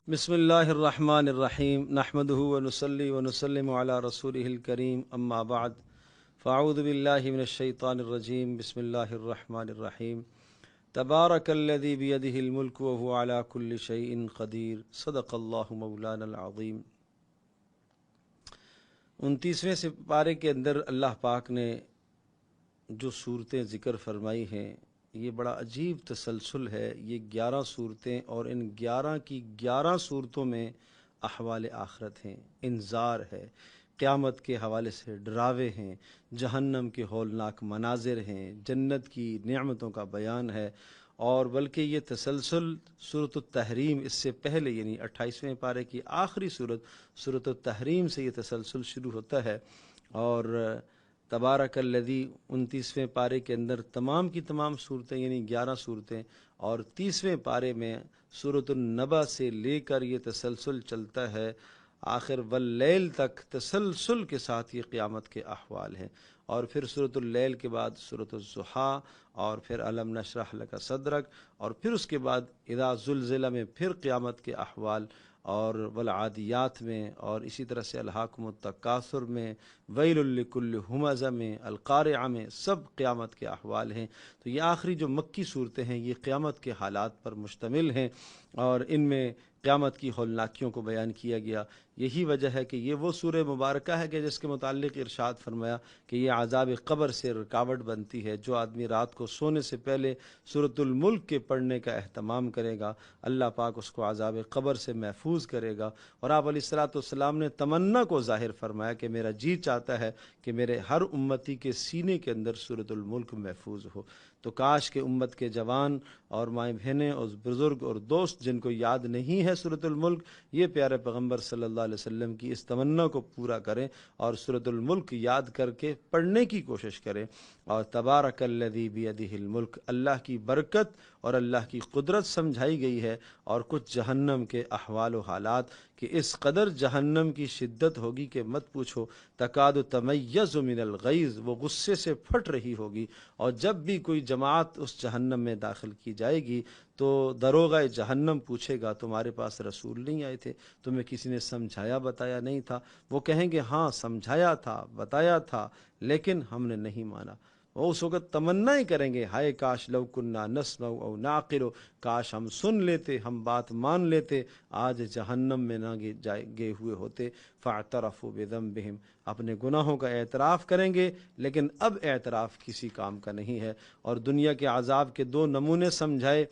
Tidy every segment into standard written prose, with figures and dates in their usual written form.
بسم اللہ الرحمن الرحیم نحمدہ ونصلی ونسلم علی رسولہ الکریم اما بعد فاعوذ باللہ من الشیطان الرجیم بسم اللہ الرحمن الرحیم تبارک الذی بیدہ الملک وہو علی کل شیء قدیر صدق اللہ مولانا العظیم۔ 29ویں سپارے کے اندر اللہ پاک نے جو صورتیں ذکر فرمائی ہیں یہ بڑا عجیب تسلسل ہے۔ یہ 11 صورتیں اور ان 11 کی 11 صورتوں میں احوال آخرت ہیں، انذار ہے، قیامت کے حوالے سے ڈراوے ہیں، جہنم کے ہولناک مناظر ہیں، جنت کی نعمتوں کا بیان ہے۔ اور بلکہ یہ تسلسل سورۃ التحریم اس سے پہلے یعنی 28ویں پارے کی آخری صورت سورۃ التحریم سے یہ تسلسل شروع ہوتا ہے۔ اور تبارک الذی 29ویں پارے کے اندر تمام کی تمام صورتیں یعنی 11 صورتیں، اور 30ویں پارے میں سورۃ النبأ سے لے کر یہ تسلسل چلتا ہے آخر واللیل تک، تسلسل کے ساتھ یہ قیامت کے احوال ہیں۔ اور پھر سورۃ اللیل کے بعد سورۃ الضحیٰ، اور پھر الم نشرح لک صدرک، اور پھر اس کے بعد اذا زلزلہ میں پھر قیامت کے احوال، اور والعادیات میں، اور اسی طرح سے الہاکم التکاثر میں، ویل لکل ہمزہ میں، القارعہ میں، سب قیامت کے احوال ہیں۔ تو یہ آخری جو مکی صورتیں ہیں یہ قیامت کے حالات پر مشتمل ہیں، اور ان میں قیامت کی ہولناکیوں کو بیان کیا گیا۔ یہی وجہ ہے کہ یہ وہ سورہ مبارکہ ہے کہ جس کے متعلق ارشاد فرمایا کہ یہ عذاب قبر سے رکاوٹ بنتی ہے۔ جو آدمی رات کو سونے سے پہلے سورۃ الملک کے پڑھنے کا اہتمام کرے گا اللہ پاک اس کو عذاب قبر سے محفوظ کرے گا۔ اور آپ علیہ الصلوۃ والسلام نے تمنا کو ظاہر فرمایا کہ میرا جی چاہتا ہے کہ میرے ہر امتی کے سینے کے اندر سورۃ الملک محفوظ ہو۔ تو کاش کہ امت کے جوان اور مائیں بہنیں اور بزرگ اور دوست جن کو یاد نہیں ہے سورۃ الملک، یہ پیارے پیغمبر صلی اللہ علیہ وسلم کی اس تمنا کو پورا کریں اور سورۃ الملک یاد کر کے پڑھنے کی کوشش کریں۔ اور تبارک الذی بیدہ الملک، اللہ کی برکت اور اللہ کی قدرت سمجھائی گئی ہے، اور کچھ جہنم کے احوال و حالات کہ اس قدر جہنم کی شدت ہوگی کہ مت پوچھو، تکاد تمیز من الغیظ، وہ غصے سے پھٹ رہی ہوگی۔ اور جب بھی کوئی جماعت اس جہنم میں داخل کی جائے گی تو دروغہ جہنم پوچھے گا تمہارے پاس رسول نہیں آئے تھے، تمہیں کسی نے سمجھایا بتایا نہیں تھا؟ وہ کہیں گے ہاں سمجھایا تھا بتایا تھا لیکن ہم نے نہیں مانا۔ وہ اس وقت تمنا ہی کریں گے ہائے کاش لو کنا نسمع او نعقل، کاش ہم سن لیتے، ہم بات مان لیتے، آج جہنم میں نہ گئے ہوئے ہوتے۔ فاعترفوا بذنبہم، اپنے گناہوں کا اعتراف کریں گے، لیکن اب اعتراف کسی کام کا نہیں ہے۔ اور دنیا کے عذاب کے 2 نمونے سمجھائے،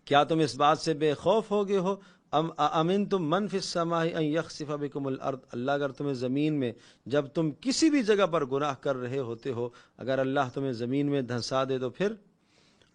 کیا تم اس بات سے بے خوف ہو گئے ہو امنتم من فی السماء ان یخسف بکم الارض، اللہ اگر تمہیں زمین میں جب تم کسی بھی جگہ پر گناہ کر رہے ہوتے ہو اگر اللہ تمہیں زمین میں دھنسا دے تو پھر،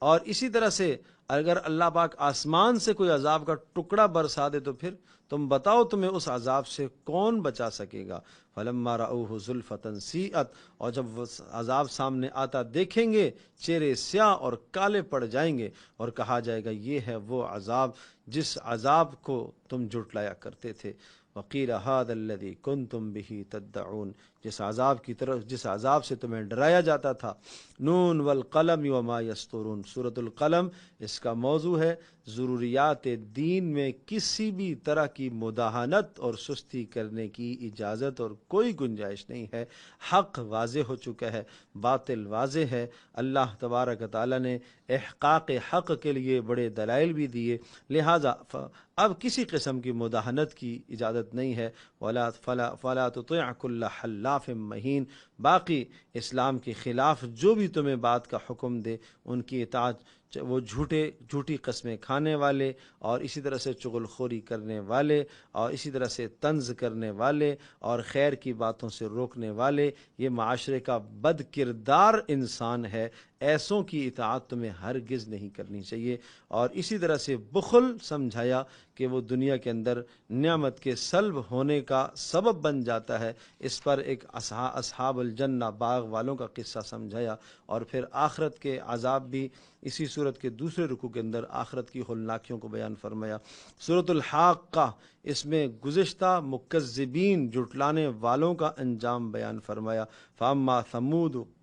اور اسی طرح سے اگر اللہ پاک آسمان سے کوئی عذاب کا ٹکڑا برسا دے تو پھر تم بتاؤ تمہیں اس عذاب سے کون بچا سکے گا۔ فلما رأوہ زلفۃ سیئت، اور جب وہ عذاب سامنے آتا دیکھیں گے چہرے سیاہ اور کالے پڑ جائیں گے، اور کہا جائے گا یہ ہے وہ عذاب جس عذاب کو تم جھٹلایا کرتے تھے۔ وقیل ھذا الذی کنتم بہ تدعون، جس عذاب کی طرف جس عذاب سے تمہیں ڈرایا جاتا تھا۔ نون والقلم وما یسطرون، سورۃ القلم اس کا موضوع ہے۔ ضروریات دین میں کسی بھی طرح کی مداہنت اور سستی کرنے کی اجازت اور کوئی گنجائش نہیں ہے۔ حق واضح ہو چکا ہے، باطل واضح ہے۔ اللہ تبارک و تعالیٰ نے احقاق حق کے لیے بڑے دلائل بھی دیے، لہٰذا اب کسی قسم کی مداہنت کی اجازت نہیں ہے۔ فلا تطع كل حلاف مہین، باقی اسلام کے خلاف جو بھی تمہیں بات کا حکم دے ان کی اطاعت، وہ جھوٹی قسمیں کھانے والے، اور اسی طرح سے چغل خوری کرنے والے، اور اسی طرح سے طنز کرنے والے، اور خیر کی باتوں سے روکنے والے، یہ معاشرے کا بد کردار انسان ہے، ایسوں کی اطاعت تمہیں ہرگز نہیں کرنی چاہیے۔ اور اسی طرح سے بخل سمجھایا کہ وہ دنیا کے اندر نعمت کے سلب ہونے کا سبب بن جاتا ہے، اس پر ایک اصحاب الجنہ باغ والوں کا قصہ سمجھایا، اور پھر آخرت کے عذاب بھی اسی صورت کے دوسرے رکوع کے اندر آخرت کی ہولناکیوں کو بیان فرمایا۔ سورۃ الحاقہ، اس میں گزشتہ مکذبین جھٹلانے والوں کا انجام بیان فرمایا۔ فاما ثمود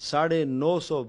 950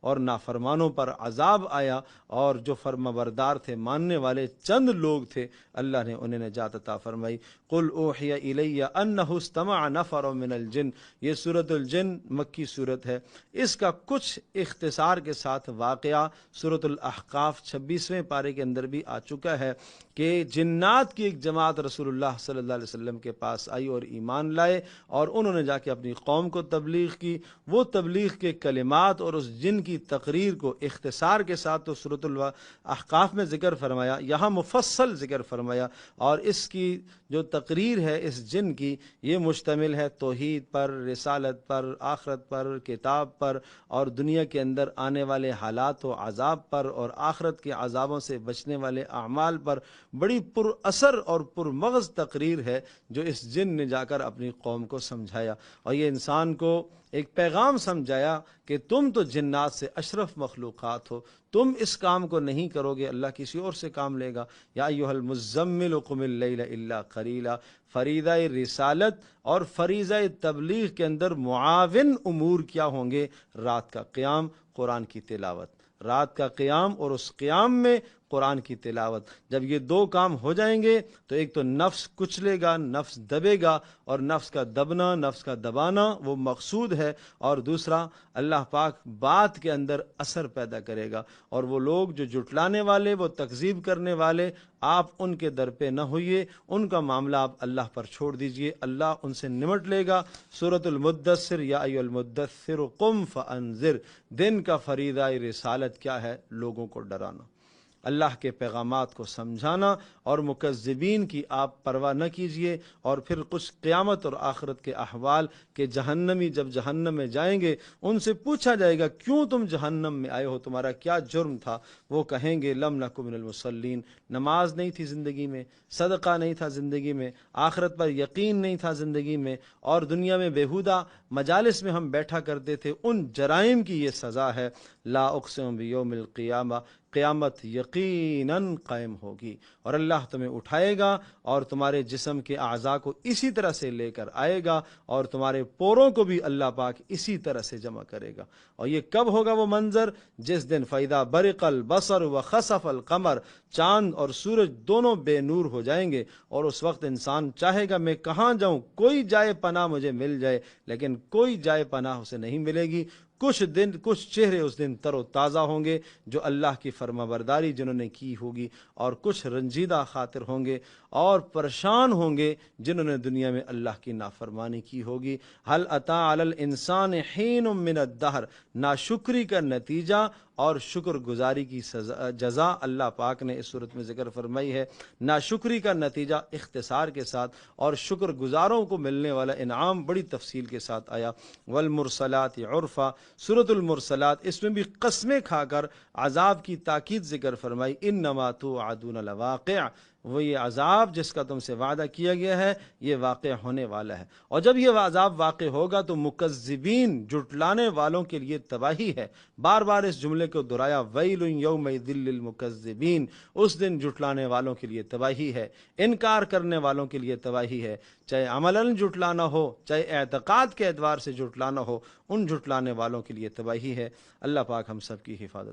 اور نافرمانوں پر عذاب آیا، اور جو فرمانبردار تھے، ماننے والے چند لوگ تھے، اللہ نے انہیں نجات عطا فرمائی۔ قل اوحی الی انہ استمع نفر من الجن، یہ سورۃ الجن مکی صورت ہے۔ اس کا کچھ اختصار کے ساتھ واقعہ سورۃ الاحقاف 26ویں پارے کے اندر بھی آ چکا ہے کہ جنات کی ایک جماعت رسول اللہ صلی اللہ علیہ وسلم کے پاس آئی اور ایمان لائے، اور انہوں نے جا کے اپنی قوم کو تبلیغ کی۔ وہ تبلیغ کے کلمات اور اس جن کی تقریر کو اختصار کے ساتھ تو سورۃ الاحقاف میں ذکر فرمایا، یہاں مفصل ذکر فرمایا، اور اس کی جو تقریر ہے اس جن کی، یہ مشتمل ہے توحید پر، رسالت پر، آخرت پر، کتاب پر، اور دنیا کے اندر آنے والے حالات و عذاب پر، اور آخرت کے عذابوں سے بچنے والے اعمال پر۔ بڑی پر اثر اور پر مغز تقریر ہے جو اس جن نے جا کر اپنی قوم کو سمجھایا، اور یہ انسان کو ایک پیغام سمجھایا کہ تم تو جنات سے اشرف مخلوقات ہو، تم اس کام کو نہیں کرو گے، اللہ کسی اور سے کام لے گا۔ یا ایھا المزمل قم اللیل الا قلیلا، فریضہ رسالت اور فریضہ تبلیغ کے اندر معاون امور کیا ہوں گے؟ رات کا قیام، قرآن کی تلاوت، رات کا قیام اور اس قیام میں قرآن کی تلاوت۔ جب یہ دو کام ہو جائیں گے تو ایک تو نفس کچلے گا، نفس دبے گا، اور نفس کا دبنا، نفس کا دبانا وہ مقصود ہے، اور دوسرا اللہ پاک بات کے اندر اثر پیدا کرے گا، اور وہ لوگ جو جھٹلانے والے، وہ تکذیب کرنے والے، آپ ان کے در پہ نہ ہوئیے، ان کا معاملہ آپ اللہ پر چھوڑ دیجئے، اللہ ان سے نمٹ لے گا۔ سورۃ المدثر، یا ایھا المدثر قم فانذر، دن کا فریضہ رسالت کیا ہے؟ لوگوں کو ڈرانا، اللہ کے پیغامات کو سمجھانا، اور مکذبین کی آپ پرواہ نہ کیجئے۔ اور پھر کچھ قیامت اور آخرت کے احوال کہ جہنمی جب جہنم میں جائیں گے ان سے پوچھا جائے گا کیوں تم جہنم میں آئے ہو، تمہارا کیا جرم تھا؟ وہ کہیں گے لم نک من المصلین، نماز نہیں تھی زندگی میں، صدقہ نہیں تھا زندگی میں، آخرت پر یقین نہیں تھا زندگی میں، اور دنیا میں بیہودہ مجالس میں ہم بیٹھا کرتے تھے، ان جرائم کی یہ سزا ہے۔ لا اقسم بیوم القیامہ، قیامت یقیناً قائم ہوگی، اور اللہ تمہیں اٹھائے گا اور تمہارے جسم کے اعضاء کو اسی طرح سے لے کر آئے گا، اور تمہارے پوروں کو بھی اللہ پاک اسی طرح سے جمع کرے گا۔ اور یہ کب ہوگا وہ منظر؟ جس دن فَإِذَا بَرِقَ الْبَصَرُ وَخَسَفَ الْقَمَرُ، چاند اور سورج دونوں بے نور ہو جائیں گے، اور اس وقت انسان چاہے گا میں کہاں جاؤں، کوئی جائے پناہ مجھے مل جائے، لیکن کوئی جائے پناہ اسے نہیں ملے گی۔ کچھ چہرے اس دن تر و تازہ ہوں گے جو اللہ کی فرما برداری جنہوں نے کی ہوگی، اور کچھ رنجیدہ خاطر ہوں گے اور پریشان ہوں گے جنہوں نے دنیا میں اللہ کی نافرمانی کی ہوگی۔ هل اتی علی الانسان حین من الدہر، ناشکری کا نتیجہ اور شکر گزاری کی جزا اللہ پاک نے اس صورت میں ذکر فرمائی ہے۔ ناشکری کا نتیجہ اختصار کے ساتھ، اور شکر گزاروں کو ملنے والا انعام بڑی تفصیل کے ساتھ آیا۔ والمرسلات عرفا، سورۃ المرسلات، اس میں بھی قسمیں کھا کر عذاب کی تاکید ذکر فرمائی۔ انما توعدون لواقع، وہ یہ عذاب جس کا تم سے وعدہ کیا گیا ہے یہ واقع ہونے والا ہے، اور جب یہ عذاب واقع ہوگا تو مکذبین، جھٹلانے والوں کے لیے تباہی ہے۔ بار بار اس جملے کو دہرایا، ویل یومئذ للمکذبین، اس دن جھٹلانے والوں کے لیے تباہی ہے، انکار کرنے والوں کے لیے تباہی ہے، چاہے عملاً جھٹلانا ہو، چاہے اعتقاد کے اعتبار سے جھٹلانا ہو، ان جھٹلانے والوں کے لیے تباہی ہے۔ اللہ پاک ہم سب کی حفاظت